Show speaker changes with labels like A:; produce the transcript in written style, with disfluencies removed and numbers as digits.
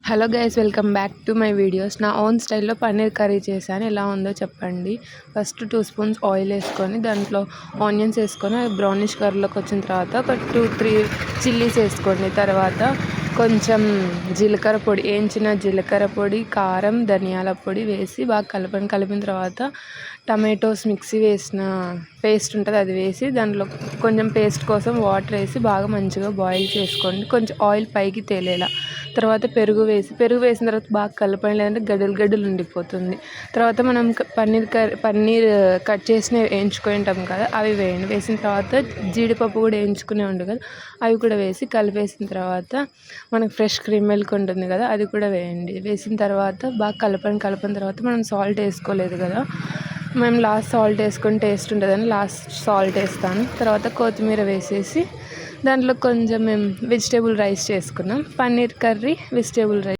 A: Hello guys, welcome back to my videos. నా own స్టైల్లో paneer curry చేశాను. ఎలా ఉందో చెప్పండి. ఫస్ట్ 2 స్పూన్స్ ఆయిల్ వేసుకొని దాంట్లో ఆనియన్స్ వేసుకొని అవి బ్రౌనిష్ కలర్లోకి వచ్చిన తర్వాత ఒక 2-3 చిల్లీస్ వేసుకోండి. తర్వాత కొంచెం జీలకర్ర పొడి, వేయించిన జీలకర్ర పొడి, కారం, ధనియాల పొడి వేసి బాగా కలిపిన తర్వాత టమాటోస్ మిక్సీ వేసిన పేస్ట్ ఉంటుంది అది వేసి దాంట్లో కొంచెం పేస్ట్ కోసం వాటర్ వేసి బాగా మంచిగా బాయిల్ చేసుకోండి, కొంచెం ఆయిల్ పైకి తేలేలా. తర్వాత పెరుగు వేసిన తర్వాత బాగా కలపండి, లేదంటే గడ్డలు ఉండిపోతుంది. తర్వాత మనం పన్నీర్ కట్ చేసిన వేయించుకొని ఉంటాం కదా, అవి వేయండి. వేసిన తర్వాత జీడిపప్పు కూడా వేయించుకునే ఉండు కదా, అవి కూడా వేసి కలిపేసిన తర్వాత మనకు ఫ్రెష్ క్రీమ్ మిల్క్ ఉంటుంది కదా, అది కూడా వేయండి. వేసిన తర్వాత బాగా కలిపిన తర్వాత మనం సాల్ట్ వేసుకోలేదు కదా, మేము లాస్ట్ సాల్ట్ వేసుకొని టేస్ట్ ఉంటుందని లాస్ట్ సాల్ట్ వేస్తాను. తర్వాత కొత్తిమీర వేసేసి దాంట్లో కొంచెం మేము వెజిటేబుల్ రైస్ చేసుకున్నాం. Paneer curry, vegetable rice.